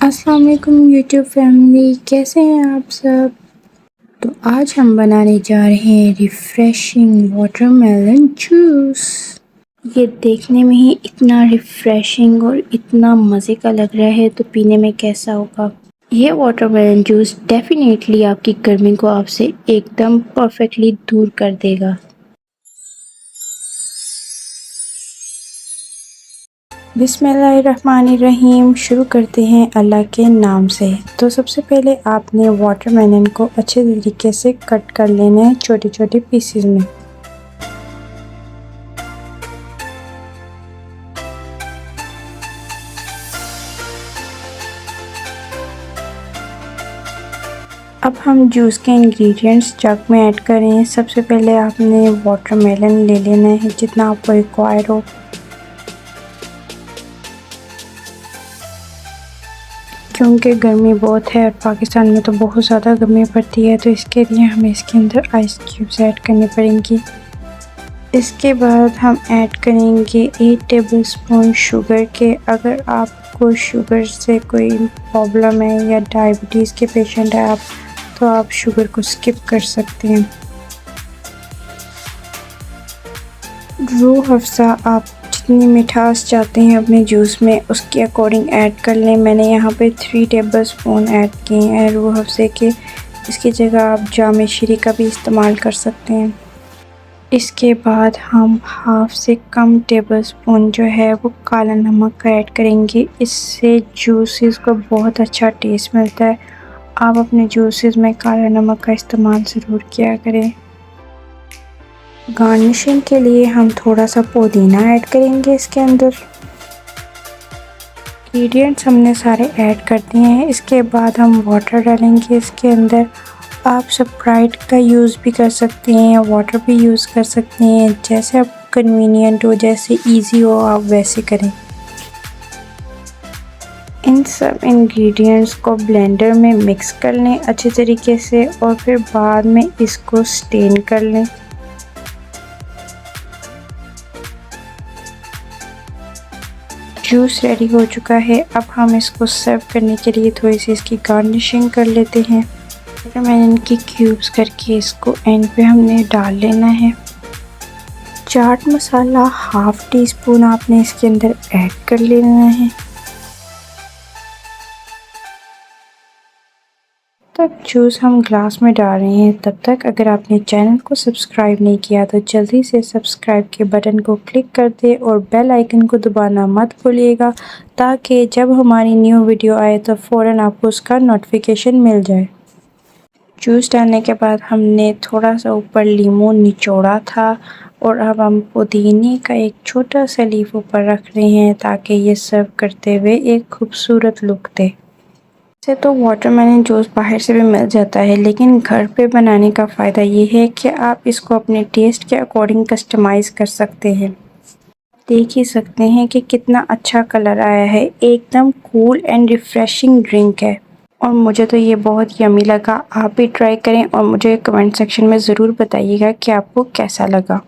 अस्सलाम वालेकुम YouTube family, कैसे हैं आप सब। तो आज हम बनाने जा रहे हैं रिफ़्रेशिंग वाटरमेलन जूस। ये देखने में ही इतना रिफ़्रेशिंग और इतना मज़े का लग रहा है, तो पीने में कैसा होगा। ये वाटरमेलन जूस डेफिनेटली आपकी गर्मी को आपसे एकदम परफेक्टली दूर कर देगा। बिस्मिल्लाहिर्रहमानिर्रहीम। शुरू करते हैं अल्लाह के नाम से। तो सबसे पहले आपने वाटरमेलन को अच्छे तरीके से कट कर लेना है छोटे छोटे पीसेस में। अब हम जूस के इंग्रेडिएंट्स जग में ऐड करें। सबसे पहले आपने वाटरमेलन ले लेना है जितना आपको रिक्वायर हो। क्योंकि गर्मी बहुत है और पाकिस्तान में तो बहुत ज़्यादा गर्मी पड़ती है, तो इसके लिए हमें इसके अंदर आइस क्यूब्स ऐड करने पड़ेंगी। इसके बाद हम ऐड करेंगे 8 टेबलस्पून शुगर के। अगर आपको शुगर से कोई प्रॉब्लम है या डायबिटीज़ के पेशेंट है आप, तो आप शुगर को स्किप कर सकते हैं। रूह अफ़ज़ा आप जितनी मिठास चाहते हैं अपने जूस में उसके अकॉर्डिंग ऐड कर लें। मैंने यहाँ पे 3 टेबलस्पून ऐड किए हैं रूह अफ़ज़े के। इसकी जगह आप जाम शीरी का भी इस्तेमाल कर सकते हैं। इसके बाद हम हाफ़ से कम टेबलस्पून जो है वो काला नमक का ऐड करेंगे। इससे जूसेस को बहुत अच्छा टेस्ट मिलता है। आप अपने जूसेस में काला नमक का इस्तेमाल ज़रूर किया करें। गार्निशिंग के लिए हम थोड़ा सा पुदीना ऐड करेंगे इसके अंदर। इंग्रेडिएंट्स हमने सारे ऐड कर दिए हैं। इसके बाद हम वाटर डालेंगे इसके अंदर। आप स्प्राइट का यूज़ भी कर सकते हैं या वाटर भी यूज़ कर सकते हैं, जैसे आप कन्वीनियंट हो, जैसे इजी हो आप वैसे करें। इन सब इंग्रेडिएंट्स को ब्लेंडर में मिक्स कर लें अच्छे तरीके से और फिर बाद में इसको स्टेन कर लें। जूस रेडी हो चुका है। अब हम इसको सर्व करने के लिए थोड़ी सी इसकी गार्निशिंग कर लेते हैं। मैंने इनकी क्यूब्स करके इसको एंड पे हमने डाल लेना है। Chaat masala half tea spoon आपने इसके अंदर ऐड कर लेना है। तक जूस हम ग्लास में डाल रहे हैं, तब तक अगर आपने चैनल को सब्सक्राइब नहीं किया तो जल्दी से सब्सक्राइब के बटन को क्लिक कर दें और बेल आइकन को दबाना मत भूलिएगा, ताकि जब हमारी न्यू वीडियो आए तो फ़ौरन आपको उसका नोटिफिकेशन मिल जाए। जूस डालने के बाद हमने थोड़ा सा ऊपर लीमू निचोड़ा था और अब हम पुदीने का एक छोटा सा लीफ ऊपर रख रहे हैं ताकि ये सर्व करते हुए एक खूबसूरत लुक दे। से तो वाटरमेलन जूस बाहर से भी मिल जाता है, लेकिन घर पे बनाने का फ़ायदा ये है कि आप इसको अपने टेस्ट के अकॉर्डिंग कस्टमाइज़ कर सकते हैं। देख ही सकते हैं कि कितना अच्छा कलर आया है। एकदम कूल एंड रिफ़्रेशिंग ड्रिंक है और मुझे तो ये बहुत यम्मी लगा। आप भी ट्राई करें और मुझे कमेंट सेक्शन में ज़रूर बताइएगा कि आपको कैसा लगा।